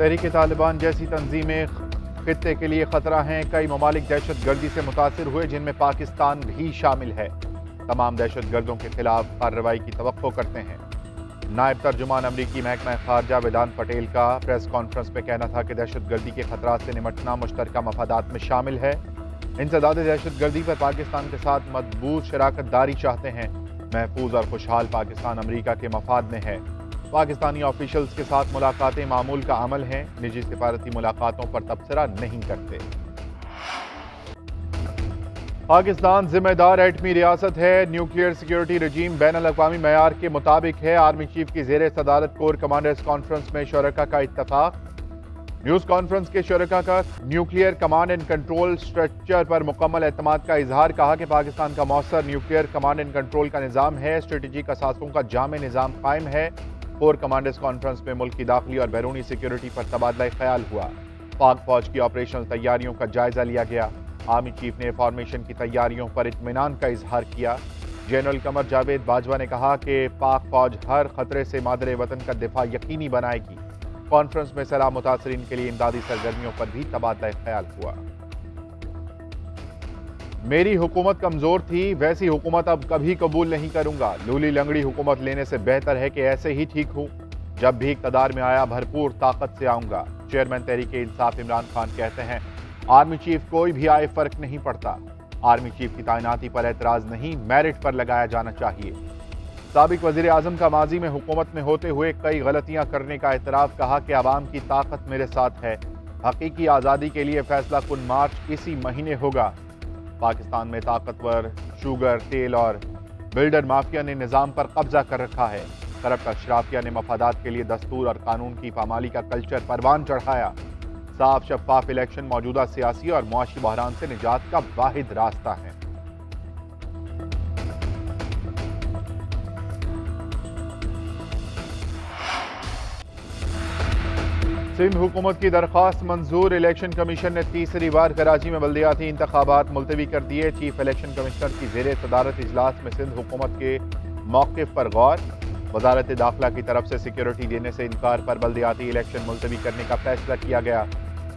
तहरीक तालिबान जैसी तंजीमें खित्ते के लिए खतरा हैं। कई ममालिक दहशत गर्दी से मुतासिर हुए, जिनमें पाकिस्तान भी शामिल है। तमाम दहशत गर्दों के खिलाफ कार्रवाई की तवक्को करते हैं। नायब तर्जुमान अमरीकी महकमा खारजा वेदांत पटेल का प्रेस कॉन्फ्रेंस में कहना था कि दहशत गर्दी के खतरात से निमटना मुश्तरका मफादात में शामिल है। इंसदाद दहशत गर्दी पर पाकिस्तान के साथ मजबूत शराकत दारी चाहते हैं। महफूज और खुशहाल पाकिस्तान अमरीका के मफाद में है। पाकिस्तानी ऑफिशियल्स के साथ मुलाकातें मामूल का अमल हैं। निजी सिफारती मुलाकातों पर तबसरा नहीं करते। पाकिस्तान जिम्मेदार एटमी रियासत है। न्यूक्लियर सिक्योरिटी रजीम बैनुल-अक़वामी मयार के मुताबिक है। आर्मी चीफ की ज़ेर सदारत कोर कमांडर्स कॉन्फ्रेंस में शुरका का इत्तफाक। न्यूज़ कॉन्फ्रेंस के शुरका का nuclear command and control structure पर मुकम्मल एतमाद का इजहार। कहा कि पाकिस्तान का मौसर न्यूक्लियर कमांड एंड कंट्रोल का निज़ाम है। स्ट्रेटेजिक असासों का जामे निज़ाम कायम है। कोर कमांडर्स कॉन्फ्रेंस में मुल्क की दाखिली और बैरूनी सिक्योरिटी पर तबादला ख्याल हुआ। पाक फौज की ऑपरेशनल तैयारियों का जायजा लिया गया। आर्मी चीफ ने फॉर्मेशन की तैयारियों पर इत्मीनान का इजहार किया। जनरल कमर जावेद बाजवा ने कहा कि पाक फौज हर खतरे से मादरे वतन का दिफा यकीनी बनाएगी। कॉन्फ्रेंस में सलाह मुतासरीन के लिए इमदादी सरगर्मियों पर भी तबादला ख्याल हुआ। मेरी हुकूमत कमजोर थी, वैसी हुकूमत अब कभी कबूल नहीं करूंगा। लूली लंगड़ी हुकूमत लेने से बेहतर है कि ऐसे ही ठीक हूं। जब भी इक़्तिदार में आया भरपूर ताकत से आऊंगा। चेयरमैन तहरीक इंसाफ इमरान खान कहते हैं, आर्मी चीफ कोई भी आए फर्क नहीं पड़ता। आर्मी चीफ की तैनाती पर एतराज नहीं, मेरिट पर लगाया जाना चाहिए। साबिक वज़ीर आज़म का माजी में हुकूमत में होते हुए कई गलतियां करने का एतराफ़। कहा कि आवाम की ताकत मेरे साथ है। हकीकी आज़ादी के लिए फैसला कुन मार्च इसी महीने होगा। पाकिस्तान में ताकतवर शुगर, तेल और बिल्डर माफिया ने निज़ाम पर कब्जा कर रखा है। करप्ट अशराफिया ने मफादात के लिए दस्तूर और कानून की पामाली का कल्चर परवान चढ़ाया। साफ शफाफ इलेक्शन मौजूदा सियासी और मुआशी बहरान से निजात का वाहिद रास्ता है। सिंध हुकूमत की दरख्वास्त मंजूर। इलेक्शन कमीशन ने तीसरी बार कराची में बल्दियाती इंतखाबात मुलतवी कर दिए। चीफ इलेक्शन कमिश्नर की ज़ेर सदारत इजलास में सिंध हुकूमत के मौक़िफ़ पर गौर। वजारत दाखिला की तरफ से सिक्योरिटी देने से इनकार पर बल्दियाती इलेक्शन मुलतवी करने का फैसला किया गया।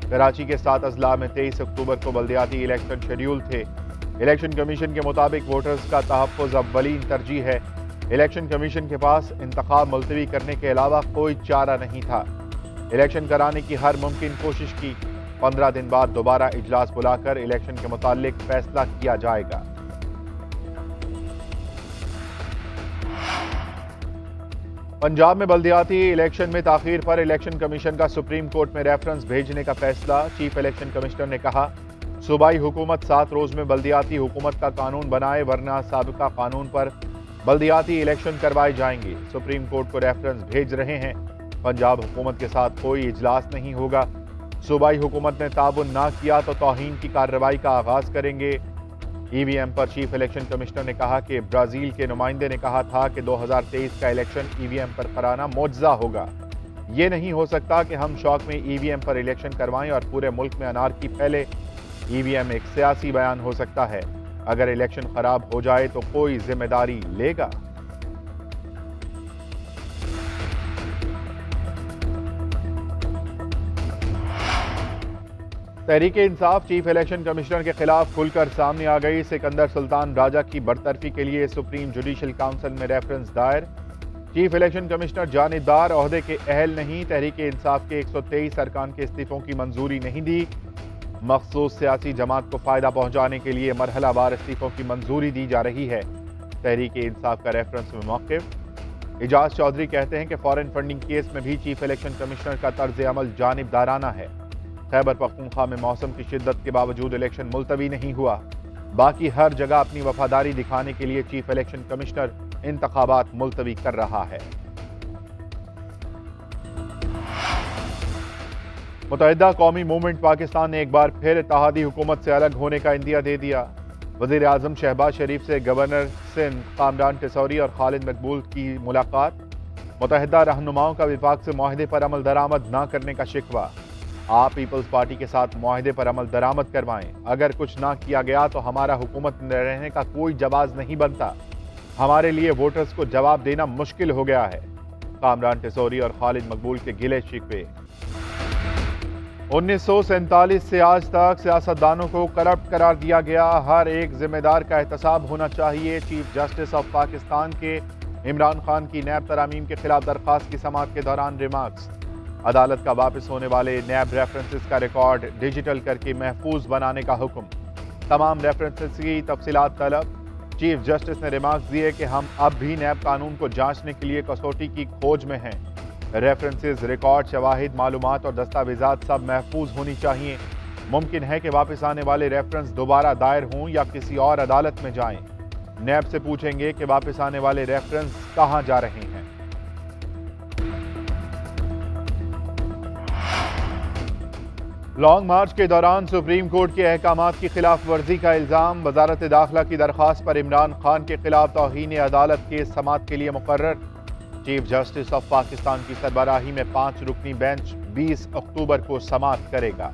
कराची के 7 अजला में 23 अक्टूबर को बल्दियाती इलेक्शन शेड्यूल थे। इलेक्शन कमीशन के मुताबिक वोटर्स का तहफ़्फ़ुज़ अव्वलीन तरजीह है। इलेक्शन कमीशन के पास इंतखाब मुलतवी करने के अलावा कोई चारा नहीं था। इलेक्शन कराने की हर मुमकिन कोशिश की। 15 दिन बाद दोबारा इजलास बुलाकर इलेक्शन के मुतालिक फैसला किया जाएगा। पंजाब में बल्दियाती इलेक्शन में ताखीर पर इलेक्शन कमीशन का सुप्रीम कोर्ट में रेफरेंस भेजने का फैसला। चीफ इलेक्शन कमिश्नर ने कहा, सूबाई हुकूमत 7 रोज में बल्दियाती हुकूमत का कानून बनाए, वरना साबिका कानून पर बल्दियाती इलेक्शन करवाए जाएंगे। सुप्रीम कोर्ट को रेफरेंस भेज रहे हैं। पंजाब हुकूमत के साथ कोई इजलास नहीं होगा। सूबाई हुकूमत ने ताबुन ना किया तो तौहीन की कार्रवाई का आगाज करेंगे। ईवीएम पर चीफ इलेक्शन कमिश्नर ने कहा कि ब्राजील के नुमाइंदे ने कहा था कि 2023 का इलेक्शन ईवीएम पर कराना मौजज़ा होगा। ये नहीं हो सकता कि हम शौक में ईवीएम पर इलेक्शन करवाएं और पूरे मुल्क में अनारकी फैले। ईवीएम एक सियासी बयान हो सकता है। अगर इलेक्शन खराब हो जाए तो कोई जिम्मेदारी लेगा? Tehreek Insaf chief election commissioner के खिलाफ खुलकर सामने आ गई। सिकंदर सुल्तान राजा की बरतरफी के लिए सुप्रीम जुडिशल काउंसिल में रेफरेंस दायर। चीफ इलेक्शन कमिश्नर जानिबदार ओहदे के अहल नहीं। तहरीक इंसाफ के 123 अरकान के इस्तीफों की मंजूरी नहीं दी। मखसूस सियासी जमात को फायदा पहुंचाने के लिए मरहलावार इस्तीफों की मंजूरी दी जा रही है। तहरीक इंसाफ का रेफरेंस में मौक़िफ़। इजाज चौधरी कहते हैं कि फॉरेन फंडिंग केस में भी चीफ इलेक्शन कमिश्नर का तर्ज अमल जानिबदाराना है। खैबर पख्तूनख्वा में मौसम की शिद्दत के बावजूद इलेक्शन मुलतवी नहीं हुआ। बाकी हर जगह अपनी वफादारी दिखाने के लिए चीफ इलेक्शन कमिश्नर इंतखाबात मुलतवी कर रहा है। मुत्तहिदा कौमी मूवमेंट पाकिस्तान ने एक बार फिर इत्तेहादी हुकूमत से अलग होने का इंदिया दे दिया। वज़ीर आज़म शहबाज शरीफ से गवर्नर सिंध कामरान टिसौरी और खालिद मकबूल की मुलाकात। मुत्तहिदा रहनुमाओं का विफाक से मुआहदे पर अमल दरामद न करने का शिकवा। आप पीपल्स पार्टी के साथ मुआहदे पर अमल दरामद करवाएं। अगर कुछ ना किया गया तो हमारा हुकूमत में रहने का कोई जवाब नहीं बनता। हमारे लिए वोटर्स को जवाब देना मुश्किल हो गया है। कामरान टिसौरी और खालिद मकबूल के गिले शिकवे। 1947 से आज तक सियासतदानों को करप्ट करार दिया गया, हर एक जिम्मेदार का एहतसाब होना चाहिए। चीफ जस्टिस ऑफ पाकिस्तान के इमरान खान की नैब तरामीम के खिलाफ दरख्वास्त की समाअत के दौरान रिमार्क्स। अदालत का वापस होने वाले नैब रेफरेंसेस का रिकॉर्ड डिजिटल करके महफूज बनाने का हुक्म। तमाम रेफरेंसेस की तफसीलात तलब। चीफ जस्टिस ने रिमार्क्स दिए कि हम अब भी नैब कानून को जांचने के लिए कसौटी की खोज में हैं। रेफरेंसेस, रिकॉर्ड, शवाहिद, मालूमात और दस्तावेजात सब महफूज होनी चाहिए। मुमकिन है कि वापस आने वाले रेफरेंस दोबारा दायर हों या किसी और अदालत में जाएं। नैब से पूछेंगे कि वापस आने वाले रेफरेंस कहां जा रहे हैं। लॉन्ग मार्च के दौरान सुप्रीम कोर्ट के अहकामात की खिलाफ वर्जी का इल्जाम। वजारत दाखिला की दरख्वास्त पर इमरान खान के खिलाफ तौहीन अदालत केस समाअत के लिए मुकर्रर। चीफ जस्टिस ऑफ पाकिस्तान की सरबराही में 5 रुकनी बेंच 20 अक्टूबर को समाअत करेगा।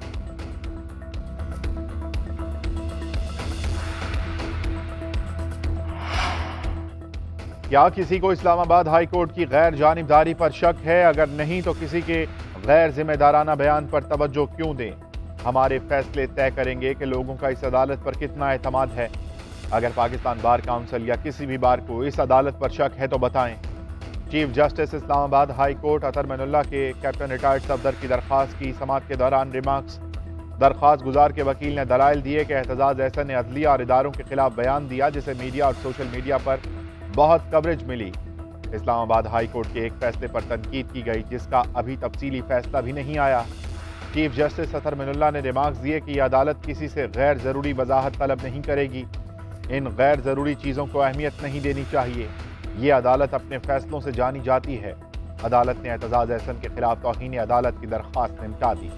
क्या किसी को इस्लामाबाद हाई कोर्ट की गैर जानिबदारी पर शक है? अगर नहीं तो किसी के गैर जिम्मेदाराना बयान पर तवज्जो क्यों दें? हमारे फैसले तय करेंगे कि लोगों का इस अदालत पर कितना एतमाद है। अगर पाकिस्तान बार काउंसिल या किसी भी बार को इस अदालत पर शक है तो बताएं। Chief justice Islamabad high court Athar Minallah के कैप्टन रिटायर्ड सफदर की दरख्वास्त की समाअत के दौरान रिमार्क्स। दरख्वास्त गुजार के वकील ने दलाइल दिए कि एहतजाज अहसन ने अदलिया और इदारों के खिलाफ बयान दिया जिसे मीडिया और सोशल मीडिया पर बहुत कवरेज मिली। इस्लामाबाद हाई कोर्ट के एक फैसले पर तनकीद की गई जिसका अभी तफसीली फैसला भी नहीं आया। चीफ जस्टिस अतर मैनुल्लाह ने रिमार्क्स दिए कि यह अदालत किसी से गैर ज़रूरी वजाहत तलब नहीं करेगी। इन गैर ज़रूरी चीज़ों को अहमियत नहीं देनी चाहिए। ये अदालत अपने फैसलों से जानी जाती है। अदालत ने एहतजाज अहसन के खिलाफ तौहीन अदालत की दरख्वास्त निपटा दी।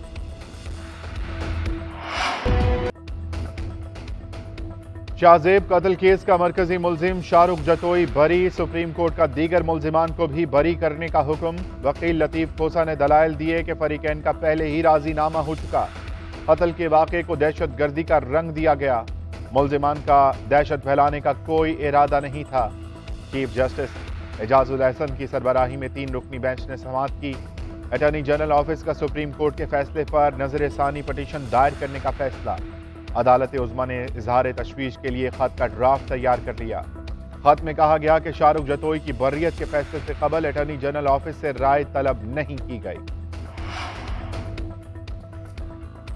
शाहजेब कत्ल केस का मरकजी मुलजिम शाहरुख जतोई बरी। सुप्रीम कोर्ट का दीगर मुलजिमान को भी बरी करने का हुक्म। वकील लतीफ खोसा ने दलाइल दिए कि फरीकैन का पहले ही राजीनामा हो चुका। कत्ल के वाक़े को दहशत गर्दी का रंग दिया गया। मुलजिमान का दहशत फैलाने का कोई इरादा नहीं था। चीफ जस्टिस एजाजुल अहसन की सरबराही में 3 रुकनी बेंच ने समाअत की। अटॉर्नी जनरल ऑफिस का सुप्रीम कोर्ट के फैसले पर नजर सानी पटिशन दायर करने का फैसला। अदालत उज़्मा ने इजहार तशवीश के लिए खत का ड्राफ्ट तैयार कर लिया। खत में कहा गया कि शाहरुख जतोई की बर्रियत के फैसले से कबल अटॉर्नी जनरल ऑफिस से राय तलब नहीं की गई।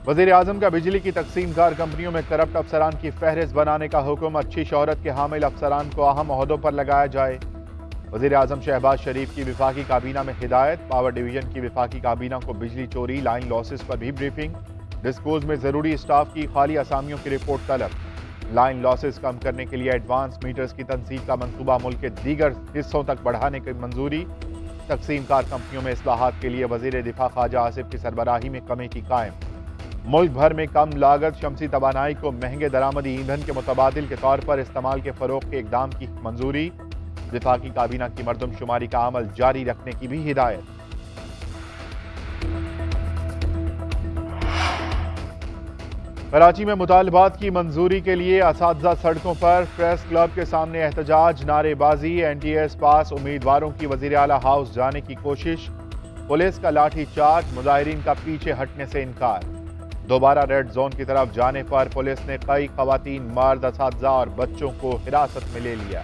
वज़ीर आज़म का बिजली की तकसीमकार कंपनियों में करप्ट अफसरान की फहरिस्त बनाने का हुक्म। अच्छी शोहरत के हामिल अफसरान को अहम ओहदों पर लगाया जाए। वज़ीर आज़म शहबाज शरीफ की विफाकी काबीना में हिदायत। पावर डिवीजन की विफाकी काबीना को बिजली चोरी, लाइन लॉसेस पर भी ब्रीफिंग। डिस्पोज में जरूरी स्टाफ की खाली असामियों की रिपोर्ट तलब। लाइन लॉसेस कम करने के लिए एडवांस मीटर्स की तनसीब का मंसूबा मुल्क के दीगर हिस्सों तक बढ़ाने की मंजूरी। तकसीमकार कंपनियों में इस्लाहात के लिए वज़ीर दिफा ख्वाजा आसिफ की सरबराही में कमेटी कायम। मुल्क भर में कम लागत शमसी तवानाई को महंगे दरामदी ईंधन के मुतबादिल के तौर पर इस्तेमाल के फरोग के इकदाम की मंजूरी। विफाकी काबीना की मरदमशुमारी का अमल जारी रखने की भी हिदायत। कराची में मुतालबात की मंजूरी के लिए असातिज़ा सड़कों पर। प्रेस क्लब के सामने एहतजाज, नारेबाजी। NTS पास उम्मीदवारों की वज़ीर आला हाउस जाने की कोशिश। पुलिस का लाठी चार्ज, मुजाहिरीन का पीछे हटने से इनकार। दोबारा रेड जोन की तरफ जाने पर पुलिस ने कई खवातीन, मर्द, असातिज़ा और बच्चों को हिरासत में ले लिया।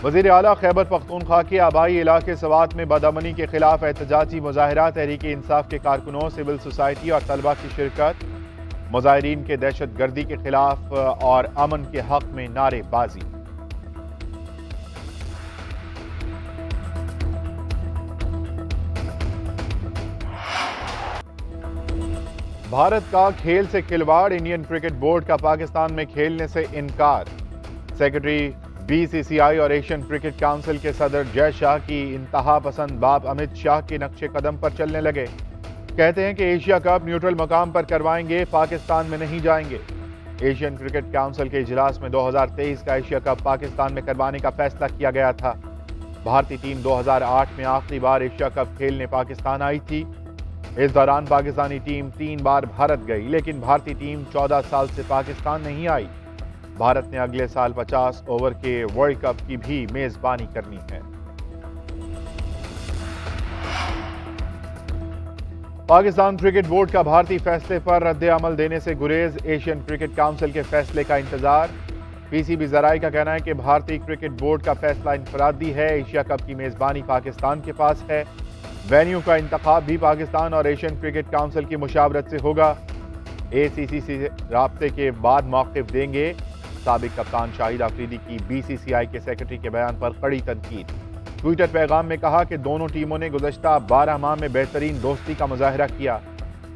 वज़ीर आला खैबर पख्तूनख्वा के आबाई इलाके सवात में बदअमनी के खिलाफ एहतजाजी मुजाहिरा। तहरीक इंसाफ के कारकुनों, सिविल सोसाइटी और तलबा की शिरकत। मुजाहिरीन के दहशत गर्दी के खिलाफ और अमन के हक में नारेबाजी। भारत का खेल से खिलवाड़। इंडियन क्रिकेट बोर्ड का पाकिस्तान में खेलने से इनकार। सेक्रेटरी BCCI और एशियन क्रिकेट काउंसिल के सदर जय शाह की इंतहा पसंद बाप अमित शाह के नक्शे कदम पर चलने लगे। कहते हैं कि एशिया कप न्यूट्रल मकाम पर करवाएंगे, पाकिस्तान में नहीं जाएंगे। एशियन क्रिकेट काउंसिल के इजलास में 2023 का एशिया कप पाकिस्तान में करवाने का फैसला किया गया था। भारतीय टीम 2008 में आखिरी बार एशिया कप खेलने पाकिस्तान आई थी। इस दौरान पाकिस्तानी टीम 3 बार भारत गई, लेकिन भारतीय टीम 14 साल से पाकिस्तान नहीं आई। भारत ने अगले साल 50 ओवर के वर्ल्ड कप की भी मेजबानी करनी है। पाकिस्तान क्रिकेट बोर्ड का भारतीय फैसले पर रद्द अमल देने से गुरेज, एशियन क्रिकेट काउंसिल के फैसले का इंतजार। पीसीबी जराये का कहना है कि भारतीय क्रिकेट बोर्ड का फैसला इनफरादी है। एशिया कप की मेजबानी पाकिस्तान के पास है। वेन्यू का इंतखाब भी पाकिस्तान और एशियन क्रिकेट काउंसिल की मुशावरत से होगा। एसीसी से राब्ते के बाद मौक़िफ़ देंगे। साबिक कप्तान शाहिद अफरीदी की बीसीसीआई के सेक्रेटरी के बयान पर कड़ी तनकीद। ट्विटर पैगाम में कहा कि दोनों टीमों ने गुज़श्ता 12 माह में बेहतरीन दोस्ती का मुजाहरा किया।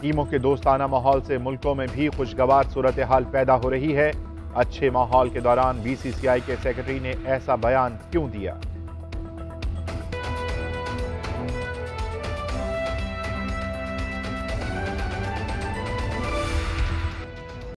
टीमों के दोस्ताना माहौल से मुल्कों में भी खुशगवार सूरत हाल पैदा हो रही है। अच्छे माहौल के दौरान बीसीसीआई के सेक्रेटरी ने ऐसा बयान क्यों दिया?